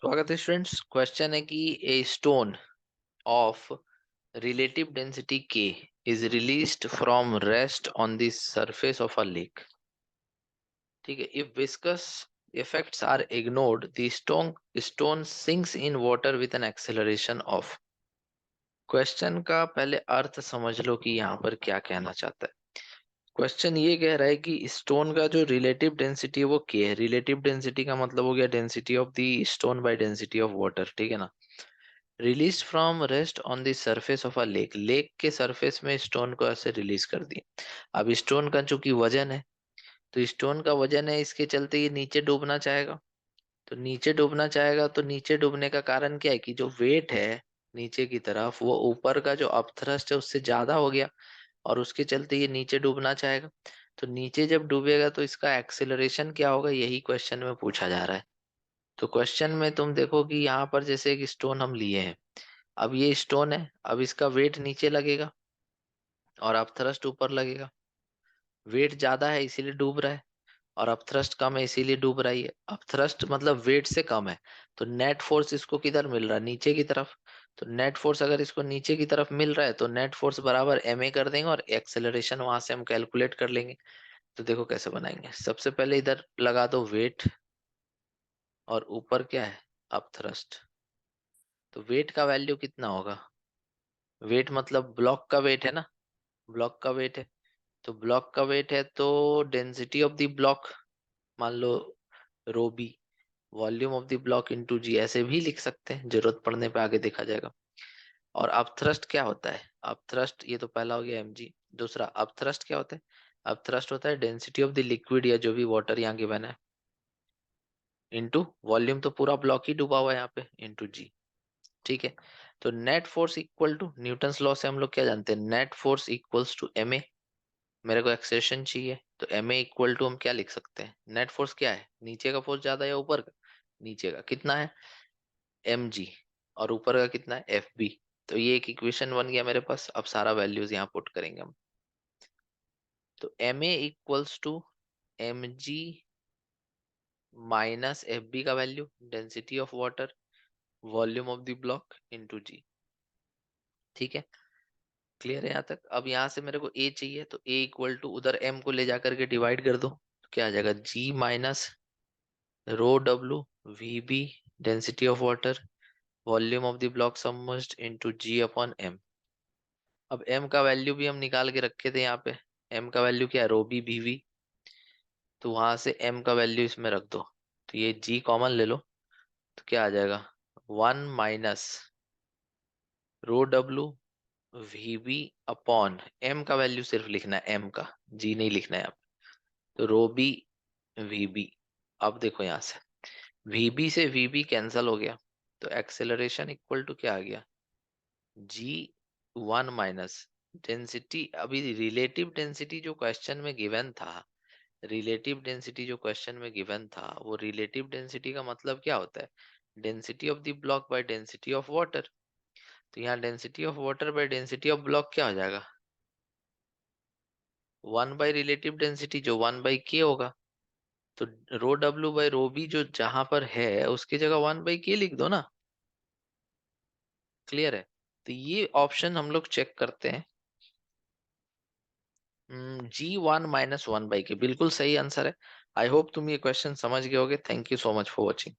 स्वागत है students. Question है कि a stone of relative density k is released from rest on the surface of a lake. ठीक है। If viscous effects are ignored, the stone sinks in water with an acceleration of. Question का पहले अर्थ समझ लो कि यहाँ पर क्या कहना चाहता है। क्वेश्चन ये कह रहा है कि स्टोन का जो रिलेटिव डेंसिटी है वो k है। रिलेटिव डेंसिटी का मतलब हो गया density of the stone by density of water, ठीक है ना। Release from rest on the surface of a lake, lake के सरफेस में स्टोन को ऐसे रिलीज कर दिए। अब स्टोन का चूंकि वजन है, तो स्टोन का वजन है, इसके चलते ये नीचे डूबना चाहेगा। तो नीचे डूबना चाहेगा, तो नीचे डूबने का कारण क्या है कि जो वेट है नीचे की तरफ, वो ऊपर का जो अपथ्रस्ट है उससे ज्यादा हो गया, और उसके चलते ये नीचे डूबना चाहेगा। तो नीचे जब डूबेगा तो इसका एक्सेलरेशन क्या होगा, यही क्वेश्चन में पूछा जा रहा है। तो क्वेश्चन में तुम देखो कि यहाँ पर जैसे एक स्टोन हम लिए हैं। अब ये स्टोन है, अब इसका वेट नीचे लगेगा और अपथ्रस्ट ऊपर लगेगा। वेट ज्यादा है इसीलिए डूब रहा है, और अपथ्रस्ट कम है इसीलिए डूब रही है। अपथ्रस्ट मतलब वेट से कम है, तो नेट फोर्स इसको किधर मिल रहा है, नीचे की तरफ। तो नेट फोर्स अगर इसको नीचे की तरफ मिल रहा है तो नेट फोर्स बराबर ma कर देंगे, और एक्सेलरेशन वहां से हम कैलकुलेट कर लेंगे। तो देखो कैसे बनाएंगे। सबसे पहले इधर लगा दो वेट, और ऊपर क्या है, अपथ्रस्ट। तो वेट का वैल्यू कितना होगा, वेट मतलब ब्लॉक का वेट है ना, ब्लॉक का वेट है। तो ब्लॉक का वेट है तो डेंसिटी ऑफ द ब्लॉक, मान लो rho B, volume of the block into g, ऐसे भी लिख सकते हैं, जरूरत पड़ने पे आगे देखा जाएगा। और अपथ्रस्ट क्या होता है, अपथ्रस्ट ये तो पहला हो गया mg। दूसरा अपथ्रस्ट क्या होता है, अपथ्रस्ट होता है डेंसिटी ऑफ द लिक्विड या जो भी वाटर यहाँ गिवन है, इनटू वॉल्यूम, तो पूरा ब्लॉक ही डूबा हुआ है यहाँ पे, इनटू जी। ठीक है। तो net force equal to Newton's law से हम लोग क्या जानते हैं, net force equals to ma। मेरे को एक्सेशन चाहिए, तो ma इक्वल टू हम क्या लिख सकते हैं, नेट फोर्स क्या है, नीचे का फोर्स ज्यादा है या ऊपर का, नीचे का कितना है mg, और ऊपर का कितना है fb। तो ये एक इक्वेशन बन गया मेरे पास। अब सारा वैल्यूज यहाँ पुट करेंगे हम। तो ma equals to mg minus fb का value, density of water, volume of the block into g. ठीक है, क्लियर है यहाँ तक। अब यहाँ से मेरे को a चाहिए, तो a इक्वल टू उधर m को ले जाकर के डिवाइड कर दो, तो क्या आ जाएगा, g minus rho w vb, density of water, volume of the block submerged into g upon m। अब m का वैल्यू भी हम निकाल के रखे थे यहाँ पे। m का वैल्यू क्या है, रो बी वी, तो वहां से m का वैल्यू इसमें रख दो, तो ये g कॉमन ले लो, तो क्या आ जाएगा, 1 minus rho w vb upon m का वैल्यू सिर्फ लिखना है, m का, g नहीं लिखना है यहाँ पे। तो रो बी vb। अब देखो यहाँ से vb से vb कैंसिल हो गया, तो एक्सेलरेशन इक्वल टू क्या आ गया, g 1 माइनस डेंसिटी। अभी रिलेटिव डेंसिटी जो क्वेश्चन में गिवन था, रिलेटिव डेंसिटी जो क्वेश्चन में गिवन था, वो रिलेटिव डेंसिटी का मतलब क्या होता है, density of the block by density of water. तो यहाँ density of water by density of block क्या हो जाएगा, 1/रिलेटिव डेंसिटी जो 1/k होगा। तो रो डब्ल्यू बाय रो बी जो जहां पर है उसकी जगह 1/k लिख दो ना। क्लियर है। तो ये ऑप्शन हम लोग चेक करते हैं। g 1 - 1/k बिल्कुल सही आंसर है। आई होप तुम ये क्वेश्चन समझ गए होगे। Thank you so much for watching.